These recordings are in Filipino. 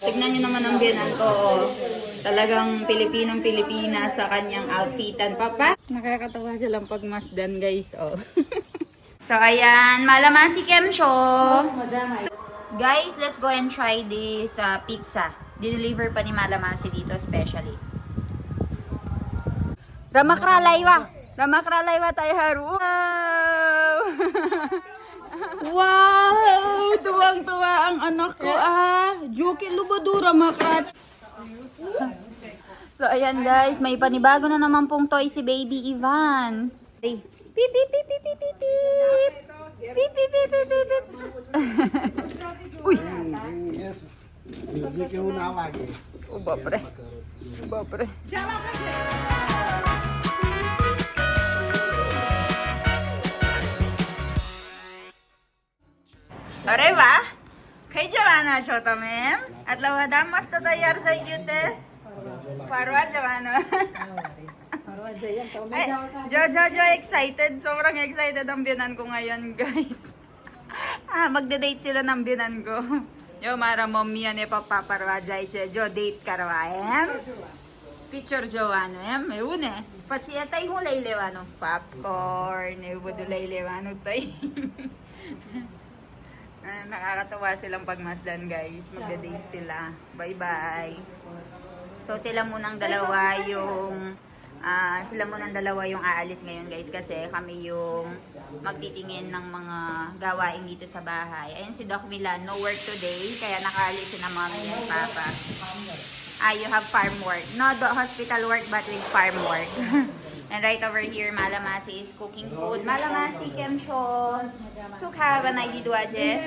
Tignan nyo naman ang biyanan ko. Talagang Pilipinong-Pilipina sa kanyang outfitan. Papa? Nakakatawa silang pagmasdan, guys. Oh. So, ayan. Malaman si Kemcho. So, guys, let's go and try this pizza. Dineliver pa ni Malamasi dito, especially. Ramakralaywa. Ramakralaywa tayo haru. Wow! Wow! Tuwang-tuwa ang anak ko Joke lubadura makrach. So ayan guys, may panibago na naman pong toy si Baby Ivan. Pip pip pip pip pip pip pip. Pip pip pip pip pip. Uy. Yes. Music yung nawagi. Oh bapre. Bapre. अरे वाह खै जवाना छौ तमे आटला मस्त तयार થઈ ગયું તે ફરવા જવાનું જો excited sobrang excited ang biyanan ko ngayon guys magde-date sila ng biyanan ko yo મારા મમ્મી અને પપ્પા ફરવા જાય છે જો ડેટ કરવા એમ પિક્ચર જોવાનું એમ એવું ને પછી એ તઈ હું લઈ લેવાનું પોપકોર્ન એવું બધું લઈ લેવાનું તઈ nakakatawa silang pagmasdan guys. Magde-date sila. Bye-bye. So sila munang dalawa yung aalis ngayon guys kasi kami yung magtitingin ng mga gawain dito sa bahay. Ayun si Doc Milan, no work today kaya nakaalis si na mommy and papa. You have farm work. No, the hospital work but with farm work. And right over here, Malamasi is cooking food. Malamasi, Kemcho. Sukha banai didu aje.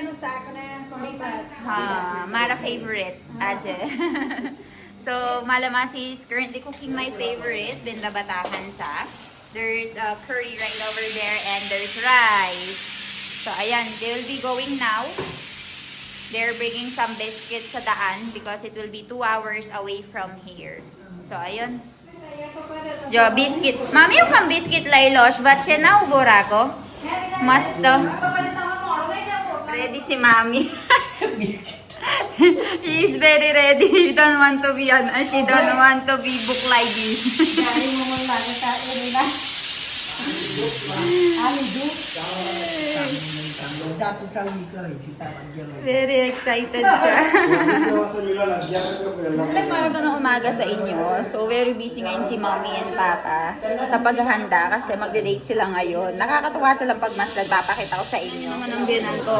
Mara favorite aje. So Malamasi is currently cooking my favorite, binla batahan sa. There's a curry right over there and there's rice. So ayan, they will be going now. They're bringing some biscuits sa daan because it will be 2 hours away from here. So ayan. Jo, biscuit. Mami, yung pang biscuit laylos, ba't siya na ubora ko? Must ready si Mami. He is very ready. He don't want to be she don't want to be book like this. Very excited siya. Para ba ng umaga sa inyo? So very busy ngayon si Mommy and Papa sa paghahanda kasi magde-date sila ngayon. Nakakatuwa silang pagmasdan. Papakita ko sa inyo. Naman ang biyanan ko.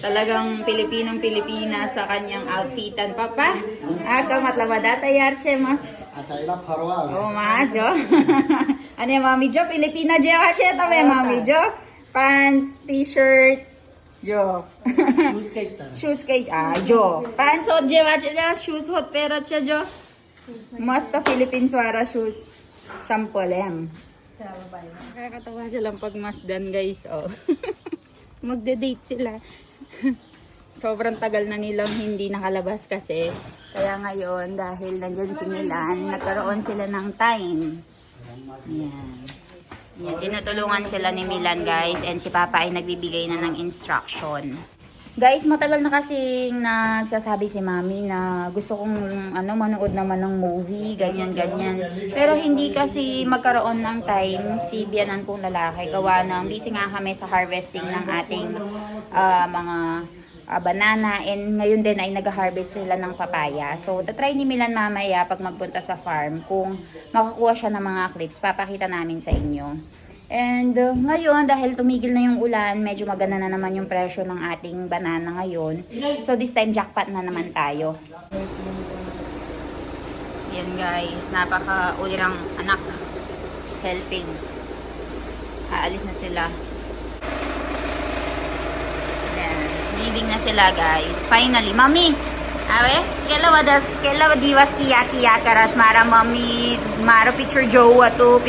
Talagang Pilipinong-Pilipina sa kanyang outfitan. Papa, ako matlabada tayar siya mas. Achaila farwa. Oh, majo. Ano yung Mami Jo? Pilipina Jo kasi ito may Mami Jo. Pants, t-shirt, Jo. Shoes cake. Jo. Pants hot जेवा shoes hot pera siya Jo. Mast Philippine Swara shoes. Sample em. Nakakatawa silang pagmasdan guys. Oh. Magde-date sila. Sobrang tagal na nilang hindi nakalabas kasi. Kaya ngayon, dahil nandyan si Milan, nagkaroon sila ng time. Ayan. Ayan. Tinutulungan sila ni Milan guys. And si Papa ay nagbibigay na ng instruction. Guys, matagal na kasing nagsasabi si Mami na gusto kong manood naman ng movie, ganyan-ganyan. Pero hindi kasi magkaroon ng time si biyanan kong lalaki. Gawa ng busy nga kami sa harvesting ng ating mga banana, and ngayon din ay nag-harvest sila ng papaya. So, tatry ni Milan mamaya pag magpunta sa farm kung makakuha siya ng mga clips. Papakita namin sa inyo. And ngayon, dahil tumigil na yung ulan, medyo maganda na naman yung presyo ng ating banana ngayon. So, this time, jackpot na naman tayo. Yan guys, napaka-ulirang anak. Helping. Aalis na sila. Leaving na sila guys. Finally, Mami. Awe, kela divas kiya karas mara Mami, mara picture jowa to.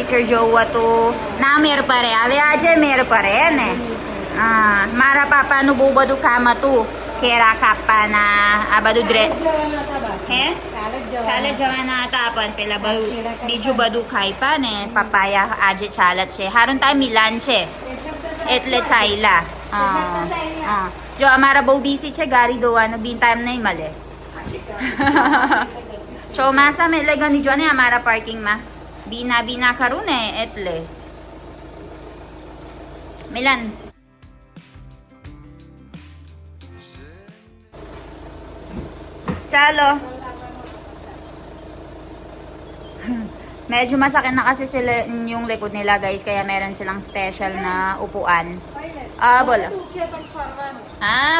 Na mer pare. Awe aje mer pare ne. Mara papa no bubadu kama tu. Kera kapa na abadu dre. He? Kala jawana tapan pela bau. Biju badu kai pa ne. Papaya aje chalat che. Harun tayo Milan che. Etle chaila. जो हमारा बहु बीसी छे गाड़ी धोવાનો been time नहीं મળે ચોમાસા માં એટલે ગની જો ને અમારા પાર્કિંગ માં બીના ખરું ને એટલે મિલન Chalo. Medyo masakit na kasi sila yung likod nila guys, kaya meron silang special na upuan. Bola.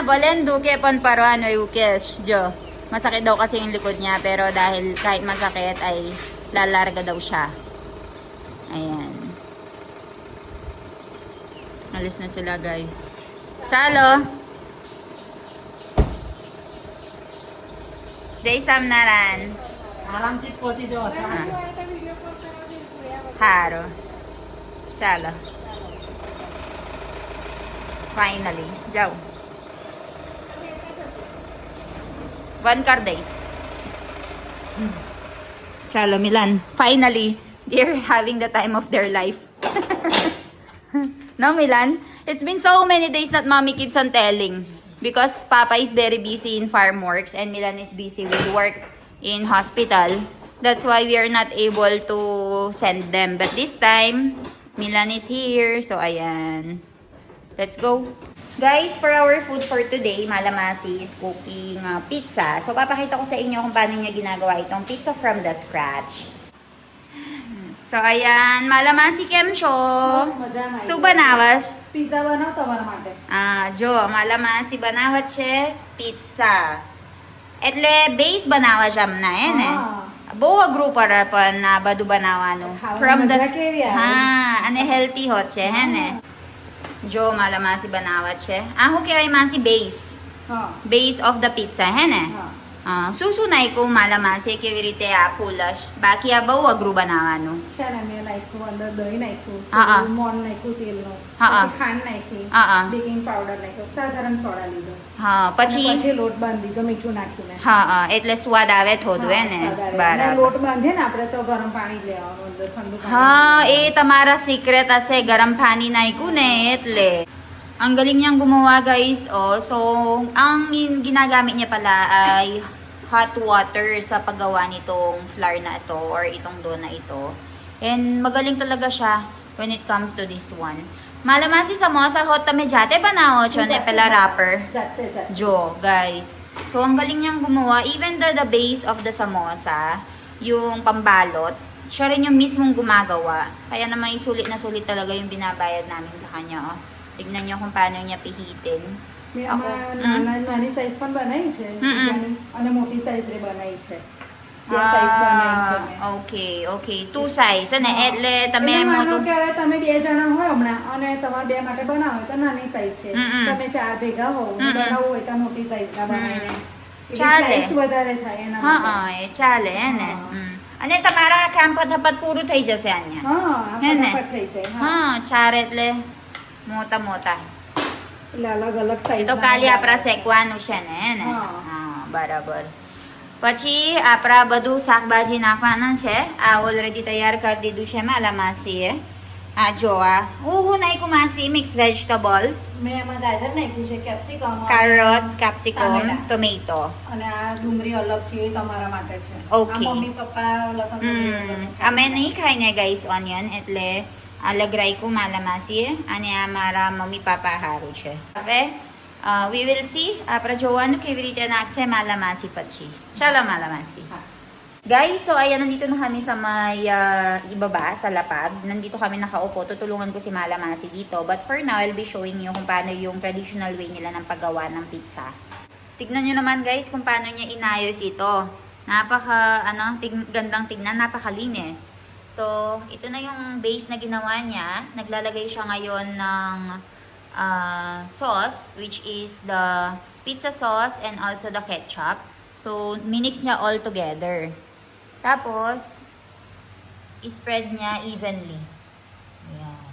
Bolen duke pon parano yukes, Jo. Masakit daw kasi yung likod niya, pero dahil kahit masakit ay lalarga daw siya. Ayan. Alis na sila guys. Chalo. Jai Samnaran. આરામથી પહોંચી જવા Haro. Chalo. Finally. Jao. 1 car days. Chalo, Milan. Finally, they're having the time of their life. No, Milan? It's been so many days that mommy keeps on telling. Because Papa is very busy in farm works and Milan is busy with work in hospital. That's why we are not able to send them. But this time, Milan is here. So, ayan. Let's go. Guys, for our food for today, Malamasi is cooking pizza. So, papakita ko sa inyo kung paano niya ginagawa itong pizza from the scratch. So, ayan. Malamasi કેમ છો? શું બનાવશ? પીઝા બનાવ તમારા માટે. જો માલામાસી બનાવત છે pizza. એટલે બેઝ બનાવવા છે અમને હે ને બહુ અઘરું પડે પણ આ બધું બનાવવાનું from the અને હેલ્ધી હોત છે હે ને જો માલામાસી બનાવત છે શું કહેવાય માસી બેઝ ઓફ ધ pizza હે ને શું નાખ્યું માલામાસી કેવી રીતે આ ફૂલશ બાકી આ બહુ અઘરું બનાવવાનું છે ને મેં નાખ્યું અંદર દહીં નાખ્યું મોણ નાખ્યું તેલનું પછી ખાંડ નાખી બેકિંગ પાવડર નાખ્યો સાધારણ સોડા લીધો પછી લોટ બાંધી દીધો મીઠું નાખીને એટલે સ્વાદ આવે થોડું હે ને બરાબર લોટ બાંધીએ ને આપણે તો ગરમ પાણી જ લેવાનું અંદર ઠંડુ એ તમારા સિક્રેટ હશે ગરમ પાણી નાખ્યું ને એટલે ang galing niyang gumawa guys so ang ginagamit niya pala ay hot water sa paggawa nitong flour na ito or itong dough na ito. And magaling talaga siya when it comes to this one. Malamasi samosa hot tame jate banao cho ne pala wrapper. Jo, guys. So ang galing niyang gumawa even the base of the samosa, yung pambalot, siya rin yung mismong gumagawa. Kaya naman sulit na sulit talaga yung binabayad namin sa kanya. Tignan niyo kung paano niya pihitin. મેં આમાં નાની સાઈઝ પણ બનાવી છે અને મોટી સાઈઝ રે બનાવી છે બે સાઈઝ બનાવી છે okay 2 size અને એટલે તમે મોટું કહેવાય તમે બે જણા હોય હમણાં અને તમારે બે માટે બનાવો તો નાની સાઈઝ છે તમે ચાર ભેગા હો બનાવવું હોય તો મોટી સાઈઝ ના બનાવીને ચાલે વધારે થાય એના એ ચાલે હે ને અને તમારા કામ ફટાફટ પૂરું થઈ જશે અહીંયા હે ને થઈ જાય ચાર એટલે મોટા અલગ અલગ સાઈઝ તો કાલે આપણા શેકવાનું છે ને હે ને બરાબર પછી આપણા બધું શાકભાજી નાખવાના છે આ ઓલરેડી તૈયાર કરી દીધું છે માલા માસીએ આ જો આ હું નાખ્યું માસી મિક્સ વેજીટેબલ્સ મેં એમાં ગાજર નાખ્યું છે કેપ્સિકમ કેરટ કેપ્સિકમ ટોમેટો અને આ ડુંગળી અલગ છે એ તમારા માટે છે ઓકે મમ્મી પપ્પા લસણ અમે નહીં ખાઈને ગાઈસ ઓનિયન એટલે અલગ રાખ્યું માલા માસીએ અને આ મારા મમ્મી પાપા હારું છે હવે we will see આપણે જોવાનું કેવી રીતે નાખશે માલા માસી પછી ચાલો માલા માસી guys so ayan nandito na kami sa may ibaba sa lapag nandito kami nakaupo tutulungan ko si Mala Masi dito but for now I'll be showing you kung paano yung traditional way nila ng paggawa ng pizza tignan nyo naman guys kung paano niya inayos ito gandang tignan napakalinis. So, ito na yung base na ginawa niya. Naglalagay siya ngayon ng sauce, which is the pizza sauce and also the ketchup. So, minix niya all together. Tapos, spread niya evenly. Ayan.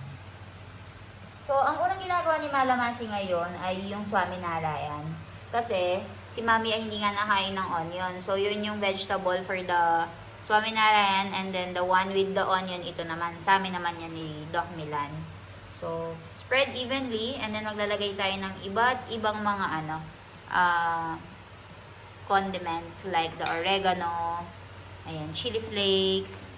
So, ang unang ginagawa ni Mala Masi ngayon ay yung Swaminarayan. Kasi, si Mami ay hindi nga nakain ng onion. So, yun yung vegetable for the Swaminarayan and then the one with the onion, ito naman. Sa amin naman yan ni Doc Milan. So, spread evenly and then maglalagay tayo ng iba't ibang mga condiments like the oregano, ayan, chili flakes.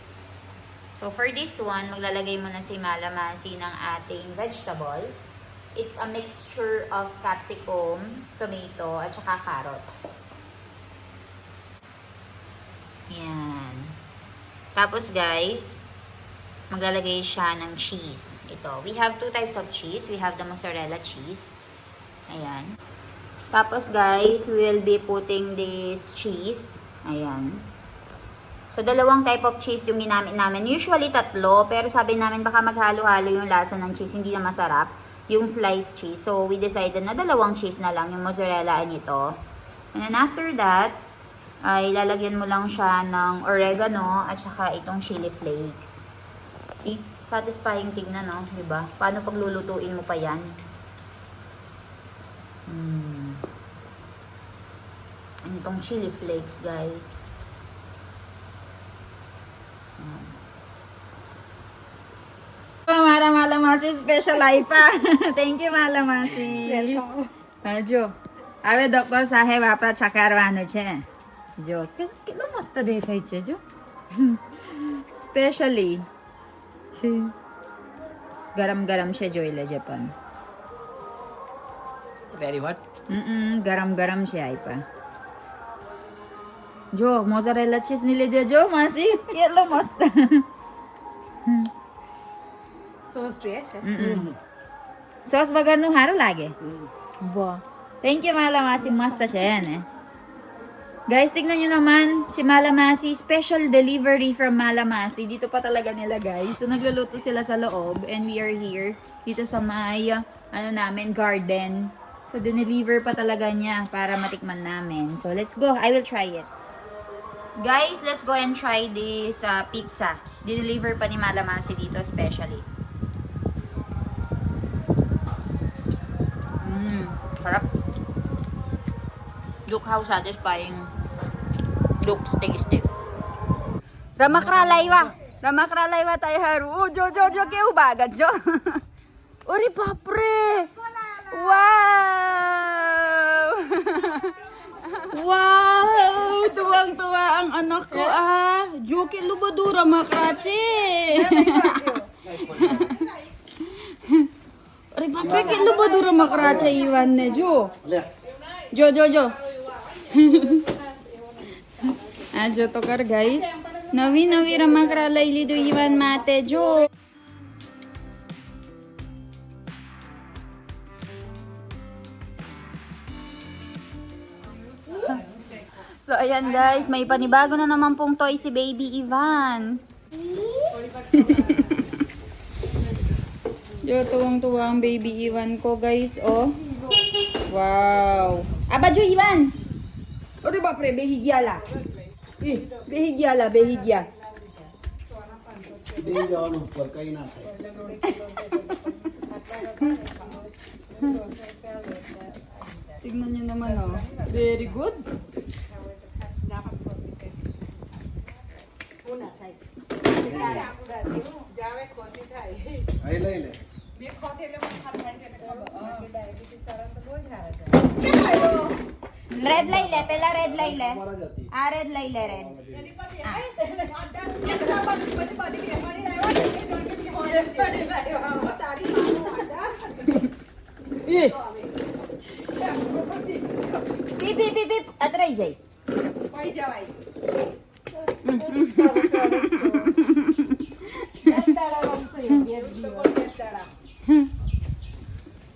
So, for this one, maglalagay muna si Mala Masi ng ating vegetables. It's a mixture of capsicum, tomato, at saka carrots. Yan. Tapos, guys, maglalagay siya ng cheese. Ito. We have 2 types of cheese. We have the mozzarella cheese. Ayan. Tapos, guys, we will be putting this cheese. Ayan. So, 2 type of cheese yung ginamit namin. Usually, 3. Pero sabi namin baka maghalo-halo yung lasa ng cheese. Hindi na masarap. Yung sliced cheese. So, we decided na 2 cheese na lang. Yung mozzarella and ito. And then, after that, ay lalagyan mo lang siya ng oregano at saka itong chili flakes. See? Satisfying tignan, no? Diba? Paano paglulutuin mo pa yan? And itong chili flakes, guys. Mala Masi special ay pa. Thank you, Mala Masi. Welcome. જો હવે ડોક્ટર સાહેબ આપણા ચકારવાનું છે જો કેટલો મસ્ત દેખાય છે જો સ્પેશિયલી ગરમ ગરમ છે જોઈ લેજે પણ Very what? ગરમ ગરમ છે આઈપા જો મોઝરેલા ચીઝ ની લીધે જો માસી કેટલો મસ્ત સોસ જોઈએ છે સોસ વગરનું સારું લાગે વાહ thank you Mala Masi mast siya yan eh guys tignan nyo naman si Mala Masi special delivery from Mala Masi dito pa talaga nila guys so nagluluto sila sa loob and we are here dito sa may ano namin garden so dineliver pa talaga niya para matikman namin so let's go I will try it guys let's go and try this pizza dineliver pa ni Mala Masi dito especially sarap. Look how satisfying. Looks tasty. Ramakralaiwa tayo haru. Oh, Jo, કેવું બાગત જો. અરે બાપ રે. Wow. Wow, tuwang-tuwa ang anak ko ah. Jo, કેટલું બધું રમકડા છે. અરે બાપરે કેટલું બધું રમકડા છે ઈવાન ને જો જો આ જો તો કર ગાઈસ નવી રમકડા લઈ લીધું ઈવાન માટે જો So ayan guys, may panibago na naman pong toy si Baby Ivan. Yo, tuwang-tuwa ang Baby Ivan ko, guys, oh. Wow. Aba, Jo, Ivan! Ore, bapre, behigya la. Behigya. બે જવાનું ઉપર કઈ ના થાય Tignan nyo naman, oh. Very good. અહીં લઈ લે Red લઈ લે, પેલા red લઈ લે. તમારા જ હતી આ red લઈ લે, red. પીપ. અતરાઈ જાય.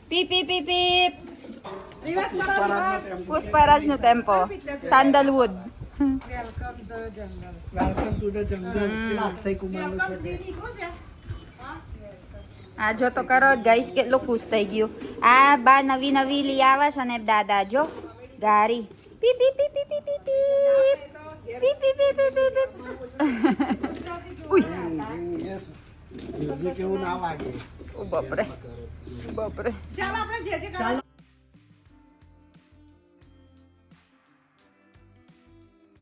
Pip. Pusparajનો tempo. Sandalwood. Welcome to the jungle. Akshay Kumar નું છે. આ જો તો કરો ગાઈસ કેટલો ખુશ થઈ ગયું આ બા નવી લઈ આવા છે ને દાદા જો ગાડી પીપ. યસ મ્યુઝિક એવું ના વાગે ઓ બાપરે ચાલો આપણે જે